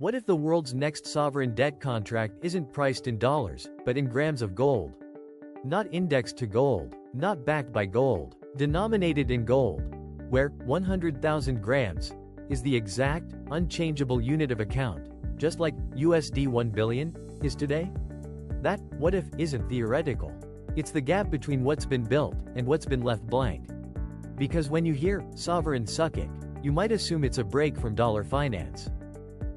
What if the world's next sovereign debt contract isn't priced in dollars, but in grams of gold? Not indexed to gold, not backed by gold, denominated in gold, where 100,000 grams is the exact, unchangeable unit of account, just like USD 1 billion is today? That what if isn't theoretical. It's the gap between what's been built and what's been left blank. Because when you hear sovereign sucking, you might assume it's a break from dollar finance.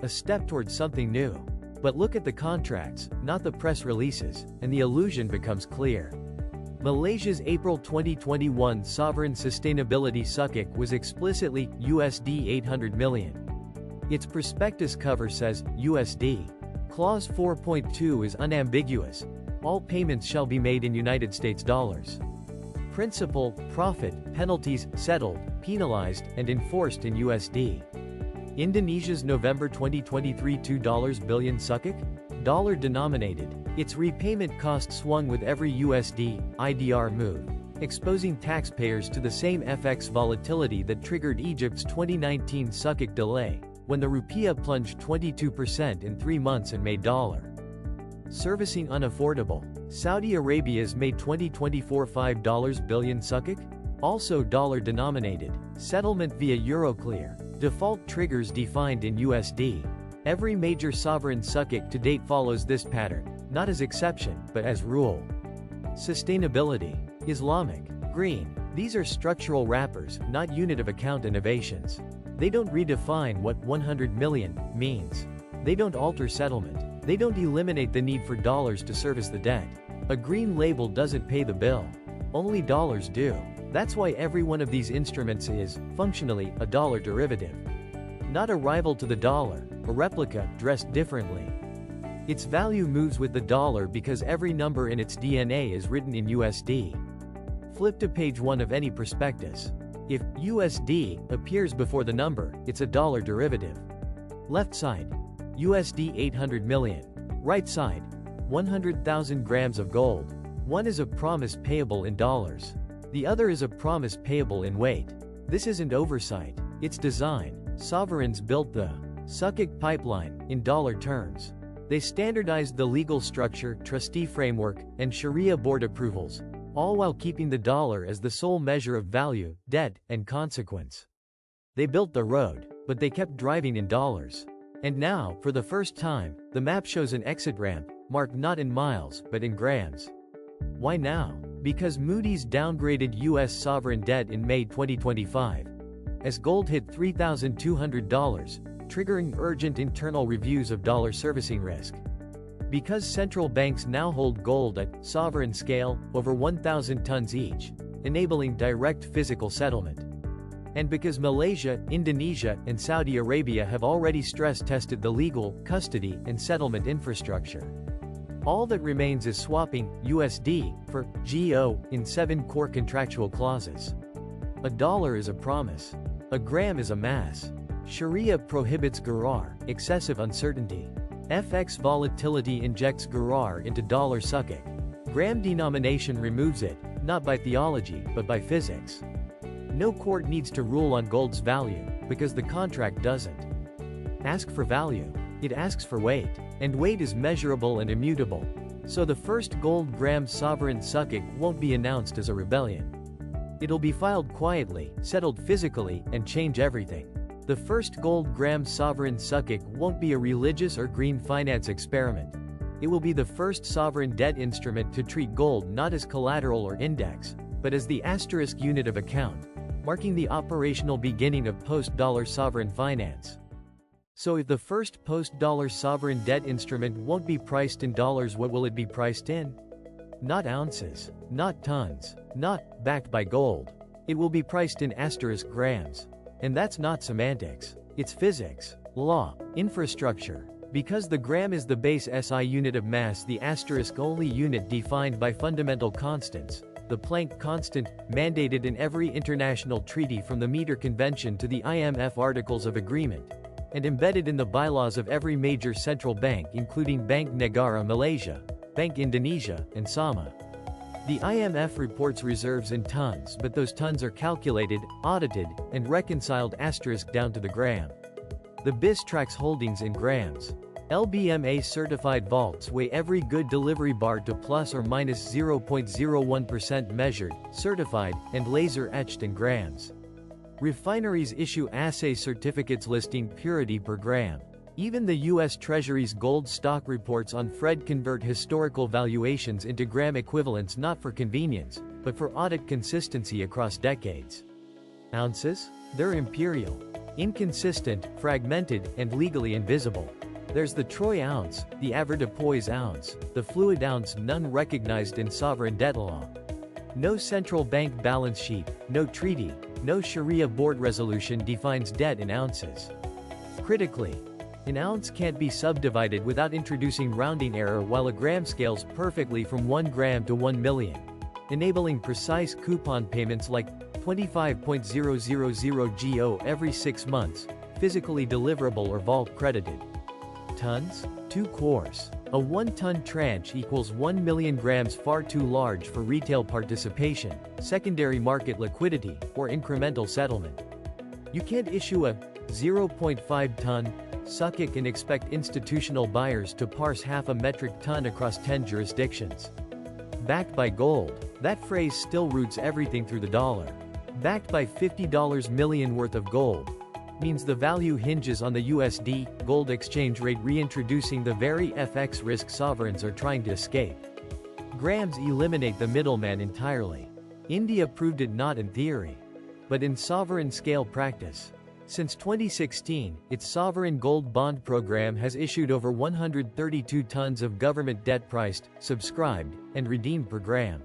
A step towards something new. But look at the contracts, not the press releases, and the illusion becomes clear. Malaysia's April 2021 sovereign sustainability sukuk was explicitly USD 800 million. Its prospectus cover says USD. Clause 4.2 is unambiguous. All payments shall be made in United States dollars. Principal, profit, penalties, settled, penalized, and enforced in USD. Indonesia's November 2023 $2 billion sukuk? Dollar denominated. Its repayment cost swung with every USD, IDR move, exposing taxpayers to the same FX volatility that triggered Egypt's 2019 sukuk delay, when the rupiah plunged 22% in 3 months and made dollar servicing unaffordable. Saudi Arabia's May 2024 $5 billion sukuk? Also dollar denominated. Settlement via Euroclear. Default triggers defined in USD. Every major sovereign sukuk to date follows this pattern, not as exception, but as rule. Sustainability. Islamic. Green. These are structural wrappers, not unit of account innovations. They don't redefine what 100 million means. They don't alter settlement. They don't eliminate the need for dollars to service the debt. A green label doesn't pay the bill. Only dollars do. That's why every one of these instruments is, functionally, a dollar derivative. Not a rival to the dollar, a replica, dressed differently. Its value moves with the dollar because every number in its DNA is written in USD. Flip to page 1 of any prospectus. If USD appears before the number, it's a dollar derivative. Left side, USD 800 million. Right side, 100,000 grams of gold. One is a promise payable in dollars. The other is a promise payable in weight. This isn't oversight, it's design. Sovereigns built the sukuk pipeline in dollar terms. They standardized the legal structure, trustee framework, and Sharia board approvals, all while keeping the dollar as the sole measure of value, debt, and consequence. They built the road, but they kept driving in dollars. And now, for the first time, the map shows an exit ramp, marked not in miles, but in grams. Why now? Because Moody's downgraded U.S. sovereign debt in May 2025. As gold hit $3,200, triggering urgent internal reviews of dollar servicing risk. Because central banks now hold gold at sovereign scale, over 1,000 tons each, enabling direct physical settlement. And because Malaysia, Indonesia, and Saudi Arabia have already stress-tested the legal, custody, and settlement infrastructure. All that remains is swapping USD for GO in 7 core contractual clauses. A dollar is a promise. A gram is a mass. Sharia prohibits gharar, excessive uncertainty. FX volatility injects gharar into dollar sukuk. Gram denomination removes it, not by theology, but by physics. No court needs to rule on gold's value, because the contract doesn't ask for value. It asks for weight. And weight is measurable and immutable. So the first gold gram sovereign sukuk won't be announced as a rebellion. It'll be filed quietly, settled physically, and change everything. The first gold gram sovereign sukuk won't be a religious or green finance experiment. It will be the first sovereign debt instrument to treat gold not as collateral or index, but as the asterisk unit of account, marking the operational beginning of post-dollar sovereign finance. So if the first post-dollar sovereign debt instrument won't be priced in dollars, what will it be priced in? Not ounces, not tons, not backed by gold. It will be priced in asterisk grams. And that's not semantics. It's physics, law, infrastructure. Because the gram is the base SI unit of mass, the asterisk only unit defined by fundamental constants, the Planck constant, mandated in every international treaty from the Meter Convention to the IMF Articles of Agreement, and embedded in the bylaws of every major central bank including Bank Negara Malaysia, Bank Indonesia, and Sama. The IMF reports reserves in tons, but those tons are calculated, audited, and reconciled asterisk down to the gram. The BIS tracks holdings in grams. LBMA certified vaults weigh every good delivery bar to plus or minus 0.01% measured, certified, and laser etched in grams. Refineries issue assay certificates listing purity per gram. Even the U.S. Treasury's gold stock reports on Fred convert historical valuations into gram equivalents not for convenience, but for audit consistency across decades. Ounces? They're imperial. Inconsistent, fragmented, and legally invisible. There's the troy ounce, the avoirdupois ounce, the fluid ounce, none recognized in sovereign debt law. No central bank balance sheet, no treaty, no Sharia board resolution defines debt in ounces. Critically, an ounce can't be subdivided without introducing rounding error, while a gram scales perfectly from 1 gram to 1 million, enabling precise coupon payments like 25.000 GO every 6 months, physically deliverable or vault credited. Tons? 2 cores. A 1-ton tranche equals 1 million grams, far too large for retail participation, secondary market liquidity, or incremental settlement. You can't issue a 0.5-ton SUCIC and expect institutional buyers to parse half a metric ton across 10 jurisdictions. Backed by gold. That phrase still roots everything through the dollar. Backed by $50 million worth of gold means the value hinges on the USD gold exchange rate, reintroducing the very FX risk sovereigns are trying to escape. Grams eliminate the middleman entirely. India proved it not in theory, but in sovereign scale practice. Since 2016, its sovereign gold bond program has issued over 132 tons of government debt priced, subscribed, and redeemed per gram.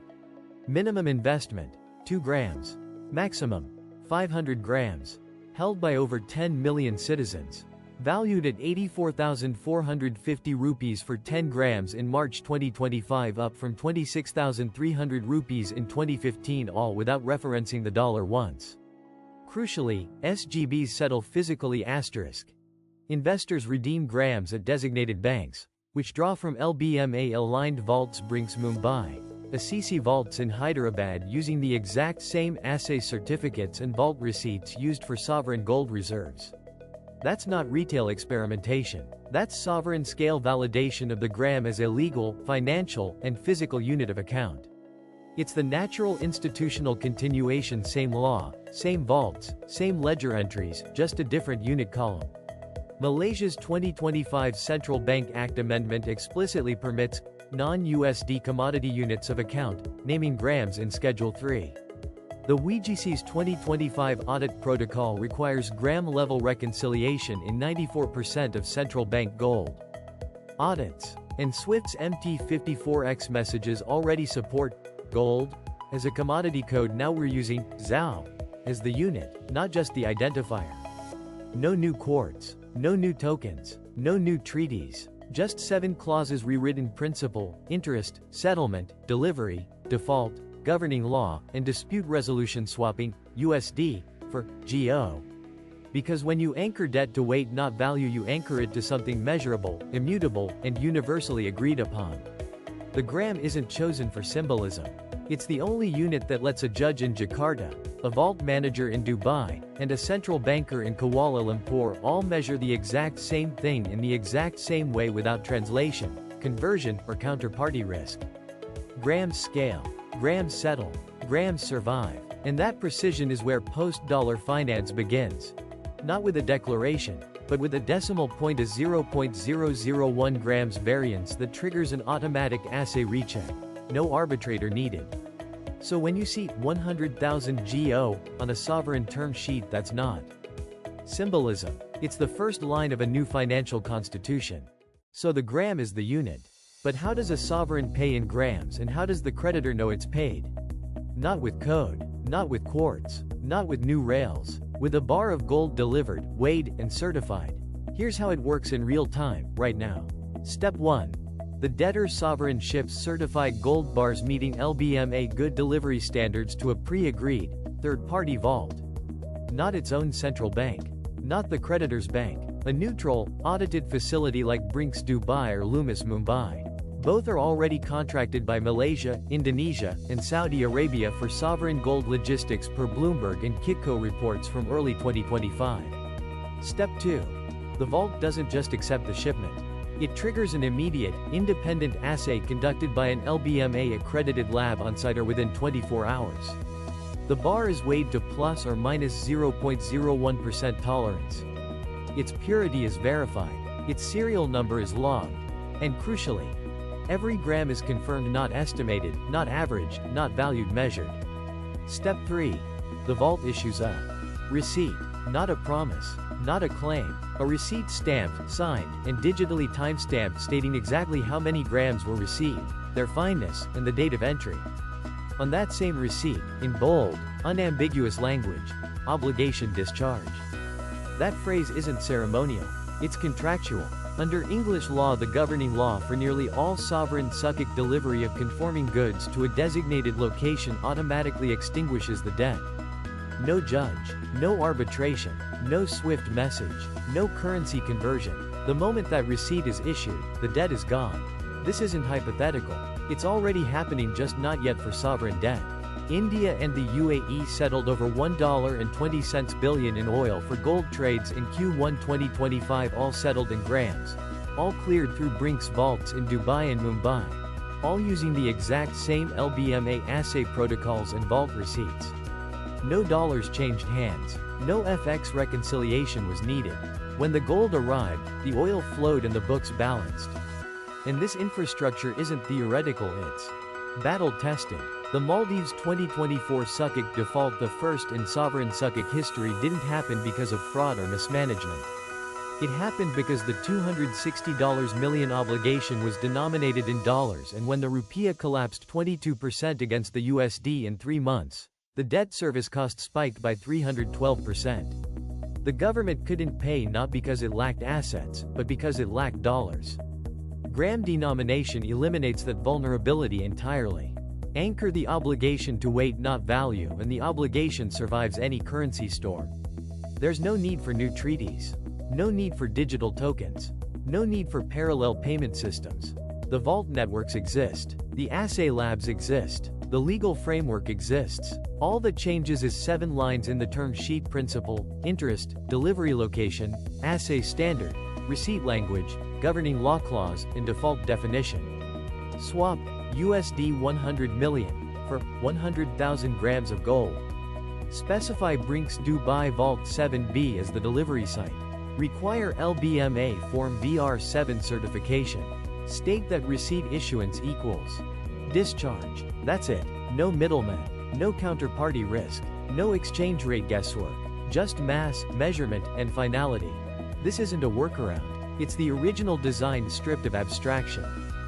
Minimum investment, 2 grams. Maximum, 500 grams. Held by over 10 million citizens. Valued at 84,450 rupees for 10 grams in March 2025, up from 26,300 rupees in 2015, all without referencing the dollar once. Crucially, SGBs settle physically. Investors redeem grams at designated banks, which draw from LBMA-aligned vaults. Brinks Mumbai. Assisi vaults in Hyderabad using the exact same assay certificates and vault receipts used for sovereign gold reserves. That's not retail experimentation. That's sovereign scale validation of the gram as a legal, financial, and physical unit of account. It's the natural institutional continuation, same law, same vaults, same ledger entries, just a different unit column. Malaysia's 2025 Central Bank Act amendment explicitly permits non-USD commodity units of account, naming grams in Schedule 3. The WGC's 2025 audit protocol requires gram-level reconciliation in 94% of central bank gold audits, and SWIFT's MT54X messages already support gold as a commodity code. Now we're using ZAO as the unit, not just the identifier. No new courts, no new tokens, no new treaties. Just 7 clauses: rewritten principal, interest, settlement, delivery, default, governing law, and dispute resolution, swapping USD for GO. Because when you anchor debt to weight, not value, you anchor it to something measurable, immutable, and universally agreed upon. The gram isn't chosen for symbolism. It's the only unit that lets a judge in Jakarta, a vault manager in Dubai, and a central banker in Kuala Lumpur all measure the exact same thing in the exact same way without translation, conversion, or counterparty risk. Grams scale, grams settle, grams survive. And that precision is where post-dollar finance begins. Not with a declaration, but with a decimal point, a 0.001 grams variance that triggers an automatic assay recheck. No arbitrator needed. So when you see 100,000 GO on a sovereign term sheet, that's not symbolism. It's the first line of a new financial constitution. So the gram is the unit. But how does a sovereign pay in grams, and how does the creditor know it's paid? Not with code, not with quartz, not with new rails. With a bar of gold delivered, weighed, and certified. Here's how it works in real time, right now. Step 1. The debtor's sovereign ships certified gold bars meeting LBMA good delivery standards to a pre-agreed, third-party vault. Not its own central bank. Not the creditor's bank. A neutral, audited facility like Brinks Dubai or Loomis Mumbai. Both are already contracted by Malaysia, Indonesia, and Saudi Arabia for sovereign gold logistics per Bloomberg and Kitco reports from early 2025. Step 2. The vault doesn't just accept the shipment. It triggers an immediate, independent assay conducted by an LBMA-accredited lab on-site or within 24 hours. The bar is weighed to plus or minus 0.01% tolerance. Its purity is verified. Its serial number is logged. And crucially, every gram is confirmed, not estimated, not averaged, not valued, measured. Step 3. The vault issues a receipt, not a promise, not a claim. A receipt stamped, signed, and digitally timestamped stating exactly how many grams were received, their fineness, and the date of entry. On that same receipt, in bold, unambiguous language, obligation discharge. That phrase isn't ceremonial, it's contractual. Under English law, the governing law for nearly all sovereign suckic delivery of conforming goods to a designated location automatically extinguishes the debt. No judge, no arbitration, no SWIFT message, no currency conversion. The moment that receipt is issued, the debt is gone. This isn't hypothetical. It's already happening, just not yet for sovereign debt. India and the UAE settled over $1.20 billion in oil for gold trades in Q1 2025, all settled in grams. All cleared through Brink's vaults in Dubai and Mumbai. All using the exact same LBMA assay protocols and vault receipts. No dollars changed hands. No FX reconciliation was needed. When the gold arrived, the oil flowed and the books balanced. And this infrastructure isn't theoretical, it's battle-tested. The Maldives 2024 suckic default, the first in sovereign suckic history, didn't happen because of fraud or mismanagement. It happened because the $260 million obligation was denominated in dollars, and when the rupiah collapsed 22% against the USD in 3 months, the debt service cost spiked by 312%. The government couldn't pay not because it lacked assets, but because it lacked dollars. Gram denomination eliminates that vulnerability entirely. Anchor the obligation to weight, not value, and the obligation survives any currency storm. There's no need for new treaties. No need for digital tokens. No need for parallel payment systems. The vault networks exist. The assay labs exist. The legal framework exists. All that changes is 7 lines in the term sheet: principal, interest, delivery location, assay standard, receipt language, governing law clause, and default definition. Swap USD 100 million for 100,000 grams of gold. Specify Brink's Dubai Vault 7B as the delivery site. Require LBMA Form VR7 certification. State that receipt issuance equals discharge. That's it. No middleman. No counterparty risk. No exchange rate guesswork. Just mass, measurement, and finality. This isn't a workaround. It's the original design stripped of abstraction.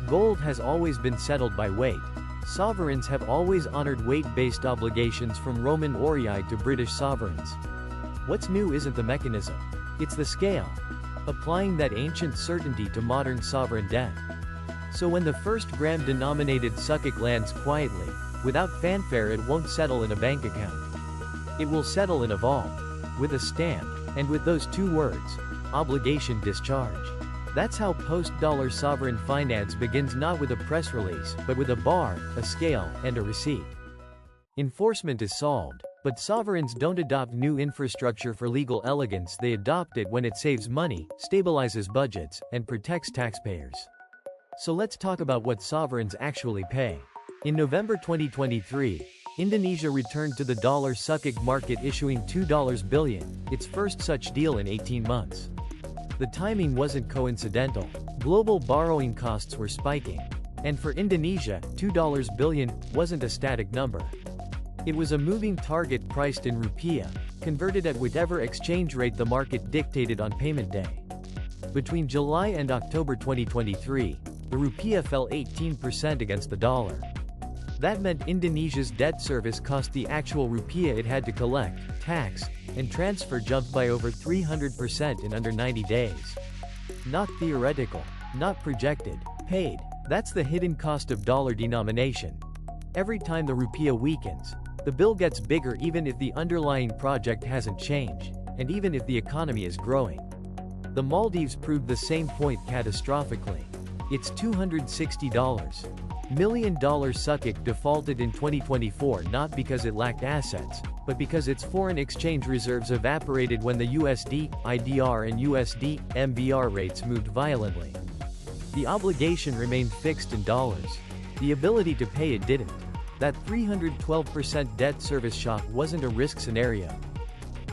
Gold has always been settled by weight. Sovereigns have always honored weight-based obligations, from Roman aurei to British sovereigns. What's new isn't the mechanism. It's the scale. Applying that ancient certainty to modern sovereign debt. So when the first gram-denominated suckic lands quietly, without fanfare, it won't settle in a bank account. It will settle in a vault. With a stamp. And with those 2 words: obligation discharge. That's how post-dollar sovereign finance begins, not with a press release, but with a bar, a scale, and a receipt. Enforcement is solved. But sovereigns don't adopt new infrastructure for legal elegance, they adopt it when it saves money, stabilizes budgets, and protects taxpayers. So let's talk about what sovereigns actually pay. In November 2023, Indonesia returned to the dollar suckic market, issuing $2 billion, its first such deal in 18 months. The timing wasn't coincidental. Global borrowing costs were spiking. And for Indonesia, $2 billion wasn't a static number. It was a moving target, priced in rupiah, converted at whatever exchange rate the market dictated on payment day. Between July and October 2023, the rupiah fell 18% against the dollar. That meant Indonesia's debt service cost, the actual rupiah it had to collect, tax, and transfer, jumped by over 300% in under 90 days. Not theoretical, not projected, paid. That's the hidden cost of dollar denomination. Every time the rupiah weakens, the bill gets bigger, even if the underlying project hasn't changed, and even if the economy is growing. The Maldives proved the same point catastrophically. It's $260. Million-dollar Sukic defaulted in 2024 not because it lacked assets, but because its foreign exchange reserves evaporated when the USD, IDR and USD, MBR rates moved violently. The obligation remained fixed in dollars. The ability to pay it didn't. That 312% debt service shock wasn't a risk scenario.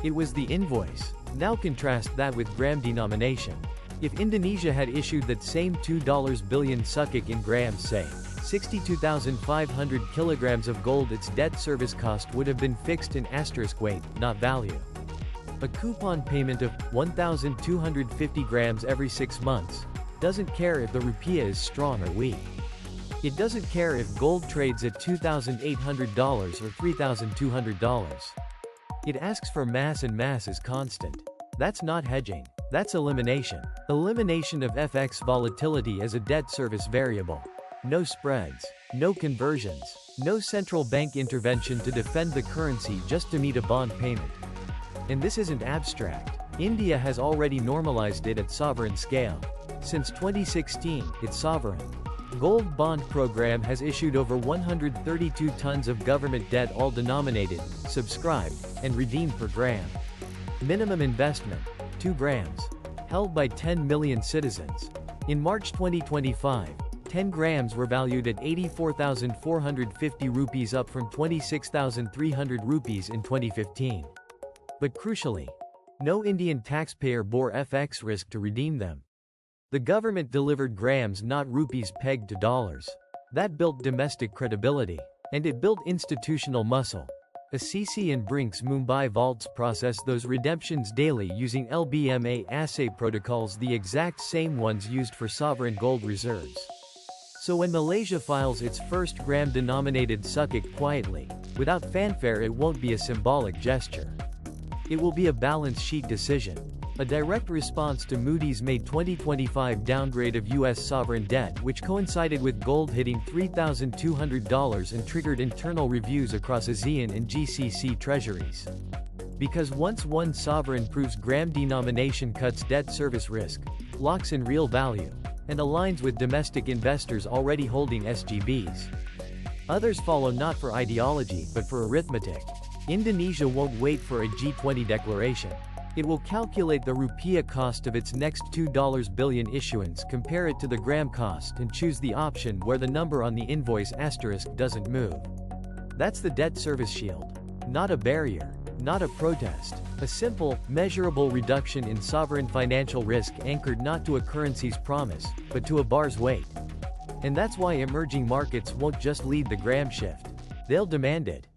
It was the invoice. Now contrast that with gram denomination. If Indonesia had issued that same $2 billion Sukic in grams, say, 62,500 kilograms of gold, its debt service cost would have been fixed in asterisk weight, not value. A coupon payment of 1,250 grams every 6 months doesn't care if the rupiah is strong or weak. It doesn't care if gold trades at $2,800 or $3,200. It asks for mass, and mass is constant. That's not hedging. That's elimination. Elimination of FX volatility as a debt service variable. No spreads. No conversions. No central bank intervention to defend the currency just to meet a bond payment. And this isn't abstract. India has already normalized it at sovereign scale. Since 2016, its sovereign gold bond program has issued over 132 tons of government debt, all denominated, subscribed, and redeemed per gram. Minimum investment, 2 grams. Held by 10 million citizens. In March 2025, 10 grams were valued at 84,450 rupees, up from 26,300 rupees in 2015. But crucially, no Indian taxpayer bore FX risk to redeem them. The government delivered grams, not rupees pegged to dollars. That built domestic credibility. And it built institutional muscle. Assisi and Brink's Mumbai vaults process those redemptions daily using LBMA assay protocols, the exact same ones used for sovereign gold reserves. So when Malaysia files its first gram-denominated Sukic quietly, without fanfare, it won't be a symbolic gesture. It will be a balance sheet decision. A direct response to Moody's May 2025 downgrade of U.S. sovereign debt, which coincided with gold hitting $3,200 and triggered internal reviews across ASEAN and GCC treasuries. Because once one sovereign proves gram denomination cuts debt service risk, locks in real value, and aligns with domestic investors already holding SGBs. Others follow not for ideology but for arithmetic. Indonesia won't wait for a G20 declaration. It will calculate the rupiah cost of its next $2 billion issuance, compare it to the gram cost, and choose the option where the number on the invoice asterisk doesn't move. That's the debt service shield. Not a barrier. Not a protest. A simple, measurable reduction in sovereign financial risk anchored not to a currency's promise, but to a bar's weight. And that's why emerging markets won't just lead the gram shift. They'll demand it.